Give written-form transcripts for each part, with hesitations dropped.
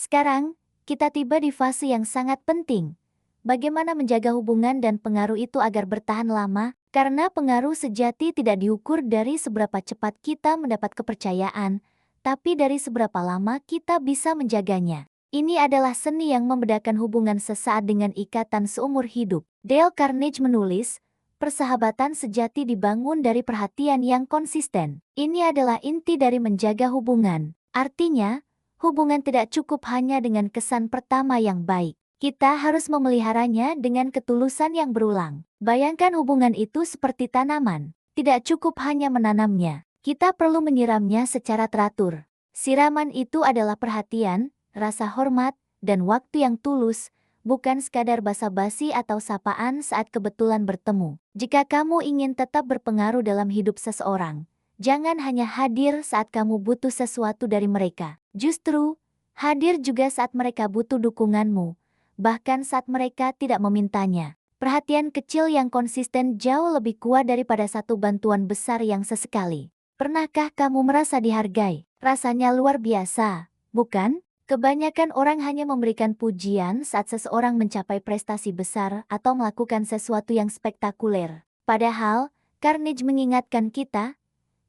Sekarang, kita tiba di fase yang sangat penting. Bagaimana menjaga hubungan dan pengaruh itu agar bertahan lama? Karena pengaruh sejati tidak diukur dari seberapa cepat kita mendapat kepercayaan, tapi dari seberapa lama kita bisa menjaganya. Ini adalah seni yang membedakan hubungan sesaat dengan ikatan seumur hidup. Dale Carnegie menulis, persahabatan sejati dibangun dari perhatian yang konsisten. Ini adalah inti dari menjaga hubungan. Artinya, hubungan tidak cukup hanya dengan kesan pertama yang baik. Kita harus memeliharanya dengan ketulusan yang berulang. Bayangkan hubungan itu seperti tanaman. Tidak cukup hanya menanamnya. Kita perlu menyiramnya secara teratur. Siraman itu adalah perhatian, rasa hormat, dan waktu yang tulus, bukan sekadar basa-basi atau sapaan saat kebetulan bertemu. Jika kamu ingin tetap berpengaruh dalam hidup seseorang, jangan hanya hadir saat kamu butuh sesuatu dari mereka. Justru, hadir juga saat mereka butuh dukunganmu, bahkan saat mereka tidak memintanya. Perhatian kecil yang konsisten jauh lebih kuat daripada satu bantuan besar yang sesekali. Pernahkah kamu merasa dihargai? Rasanya luar biasa, bukan? Kebanyakan orang hanya memberikan pujian saat seseorang mencapai prestasi besar atau melakukan sesuatu yang spektakuler. Padahal, Carnegie mengingatkan kita,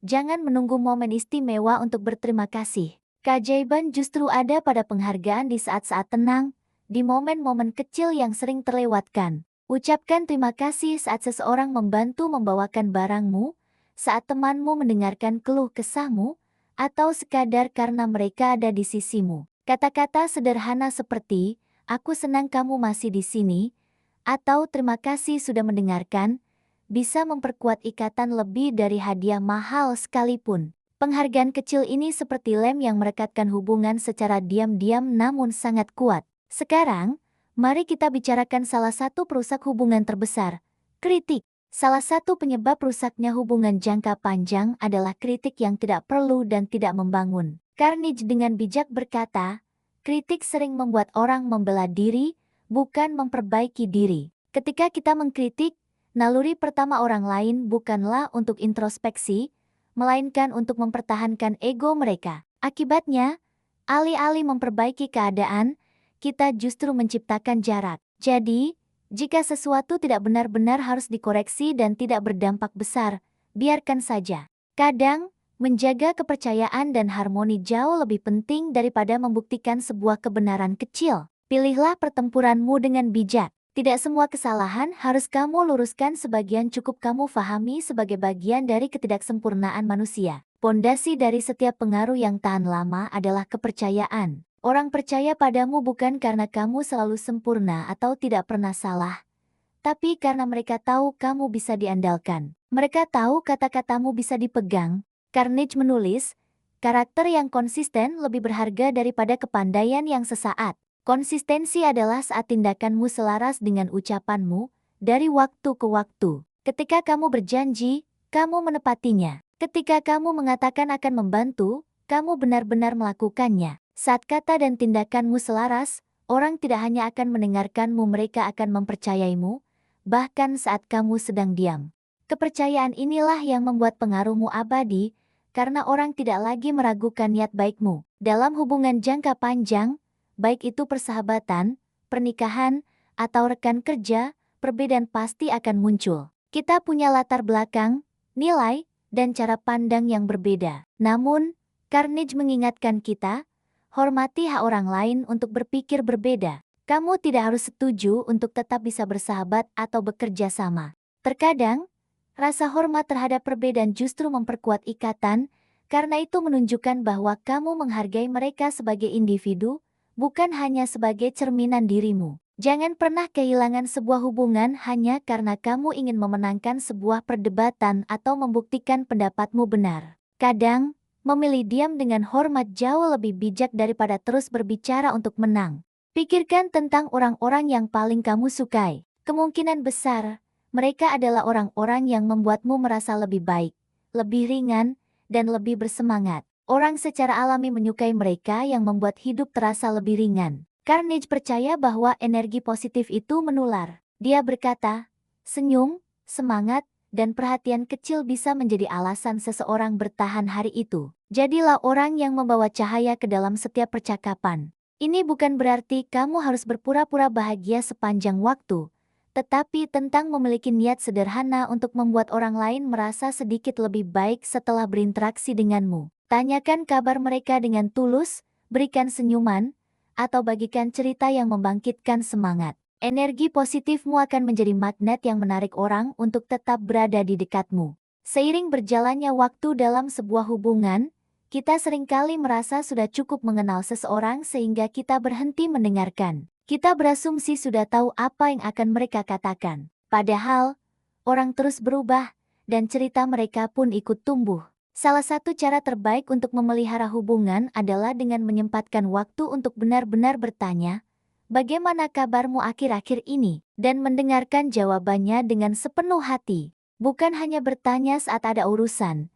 jangan menunggu momen istimewa untuk berterima kasih. Keajaiban justru ada pada penghargaan di saat-saat tenang, di momen-momen kecil yang sering terlewatkan. Ucapkan terima kasih saat seseorang membantu membawakan barangmu, saat temanmu mendengarkan keluh kesahmu, atau sekadar karena mereka ada di sisimu. Kata-kata sederhana seperti, "Aku senang kamu masih di sini," atau "Terima kasih sudah mendengarkan," bisa memperkuat ikatan lebih dari hadiah mahal sekalipun. Penghargaan kecil ini seperti lem yang merekatkan hubungan secara diam-diam namun sangat kuat. Sekarang, mari kita bicarakan salah satu perusak hubungan terbesar, kritik. Salah satu penyebab rusaknya hubungan jangka panjang adalah kritik yang tidak perlu dan tidak membangun. Carnegie dengan bijak berkata, kritik sering membuat orang membela diri, bukan memperbaiki diri. Ketika kita mengkritik, naluri pertama orang lain bukanlah untuk introspeksi, melainkan untuk mempertahankan ego mereka. Akibatnya, alih-alih memperbaiki keadaan, kita justru menciptakan jarak. Jadi, jika sesuatu tidak benar-benar harus dikoreksi dan tidak berdampak besar, biarkan saja. Kadang, menjaga kepercayaan dan harmoni jauh lebih penting daripada membuktikan sebuah kebenaran kecil. Pilihlah pertempuranmu dengan bijak. Tidak semua kesalahan harus kamu luruskan, sebagian cukup kamu fahami sebagai bagian dari ketidaksempurnaan manusia. Pondasi dari setiap pengaruh yang tahan lama adalah kepercayaan. Orang percaya padamu bukan karena kamu selalu sempurna atau tidak pernah salah, tapi karena mereka tahu kamu bisa diandalkan. Mereka tahu kata-katamu bisa dipegang. Carnegie menulis, karakter yang konsisten lebih berharga daripada kepandaian yang sesaat. Konsistensi adalah saat tindakanmu selaras dengan ucapanmu, dari waktu ke waktu. Ketika kamu berjanji, kamu menepatinya. Ketika kamu mengatakan akan membantu, kamu benar-benar melakukannya. Saat kata dan tindakanmu selaras, orang tidak hanya akan mendengarkanmu, mereka akan mempercayaimu, bahkan saat kamu sedang diam. Kepercayaan inilah yang membuat pengaruhmu abadi, karena orang tidak lagi meragukan niat baikmu. Dalam hubungan jangka panjang, baik itu persahabatan, pernikahan, atau rekan kerja, perbedaan pasti akan muncul. Kita punya latar belakang, nilai, dan cara pandang yang berbeda. Namun, Carnegie mengingatkan kita, hormati hak orang lain untuk berpikir berbeda. Kamu tidak harus setuju untuk tetap bisa bersahabat atau bekerja sama. Terkadang, rasa hormat terhadap perbedaan justru memperkuat ikatan, karena itu menunjukkan bahwa kamu menghargai mereka sebagai individu, bukan hanya sebagai cerminan dirimu. Jangan pernah kehilangan sebuah hubungan hanya karena kamu ingin memenangkan sebuah perdebatan atau membuktikan pendapatmu benar. Kadang, memilih diam dengan hormat jauh lebih bijak daripada terus berbicara untuk menang. Pikirkan tentang orang-orang yang paling kamu sukai. Kemungkinan besar, mereka adalah orang-orang yang membuatmu merasa lebih baik, lebih ringan, dan lebih bersemangat. Orang secara alami menyukai mereka yang membuat hidup terasa lebih ringan. Carnegie percaya bahwa energi positif itu menular. Dia berkata, senyum, semangat, dan perhatian kecil bisa menjadi alasan seseorang bertahan hari itu. Jadilah orang yang membawa cahaya ke dalam setiap percakapan. Ini bukan berarti kamu harus berpura-pura bahagia sepanjang waktu, tetapi tentang memiliki niat sederhana untuk membuat orang lain merasa sedikit lebih baik setelah berinteraksi denganmu. Tanyakan kabar mereka dengan tulus, berikan senyuman, atau bagikan cerita yang membangkitkan semangat. Energi positifmu akan menjadi magnet yang menarik orang untuk tetap berada di dekatmu. Seiring berjalannya waktu dalam sebuah hubungan, kita seringkali merasa sudah cukup mengenal seseorang sehingga kita berhenti mendengarkan. Kita berasumsi sudah tahu apa yang akan mereka katakan. Padahal, orang terus berubah, dan cerita mereka pun ikut tumbuh. Salah satu cara terbaik untuk memelihara hubungan adalah dengan menyempatkan waktu untuk benar-benar bertanya, "Bagaimana kabarmu akhir-akhir ini?" dan mendengarkan jawabannya dengan sepenuh hati. Bukan hanya bertanya saat ada urusan,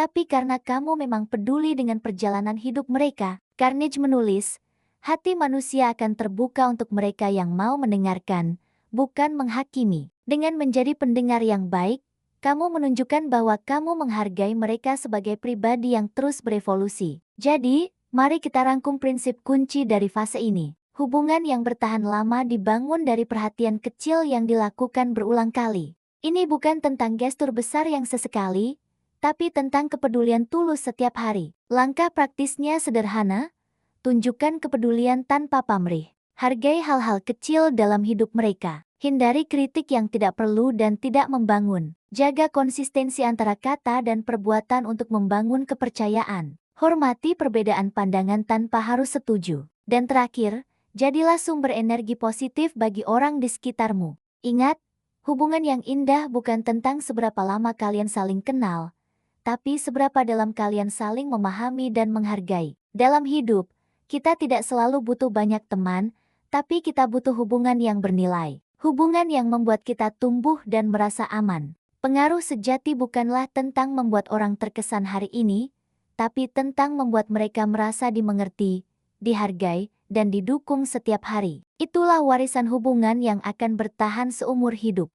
tapi karena kamu memang peduli dengan perjalanan hidup mereka. Carnegie menulis, hati manusia akan terbuka untuk mereka yang mau mendengarkan, bukan menghakimi. Dengan menjadi pendengar yang baik, kamu menunjukkan bahwa kamu menghargai mereka sebagai pribadi yang terus berevolusi. Jadi, mari kita rangkum prinsip kunci dari fase ini. Hubungan yang bertahan lama dibangun dari perhatian kecil yang dilakukan berulang kali. Ini bukan tentang gestur besar yang sesekali, tapi tentang kepedulian tulus setiap hari. Langkah praktisnya sederhana, tunjukkan kepedulian tanpa pamrih. Hargai hal-hal kecil dalam hidup mereka. Hindari kritik yang tidak perlu dan tidak membangun. Jaga konsistensi antara kata dan perbuatan untuk membangun kepercayaan. Hormati perbedaan pandangan tanpa harus setuju. Dan terakhir, jadilah sumber energi positif bagi orang di sekitarmu. Ingat, hubungan yang indah bukan tentang seberapa lama kalian saling kenal, tapi seberapa dalam kalian saling memahami dan menghargai. Dalam hidup, kita tidak selalu butuh banyak teman, tapi kita butuh hubungan yang bernilai. Hubungan yang membuat kita tumbuh dan merasa aman. Pengaruh sejati bukanlah tentang membuat orang terkesan hari ini, tapi tentang membuat mereka merasa dimengerti, dihargai, dan didukung setiap hari. Itulah warisan hubungan yang akan bertahan seumur hidup.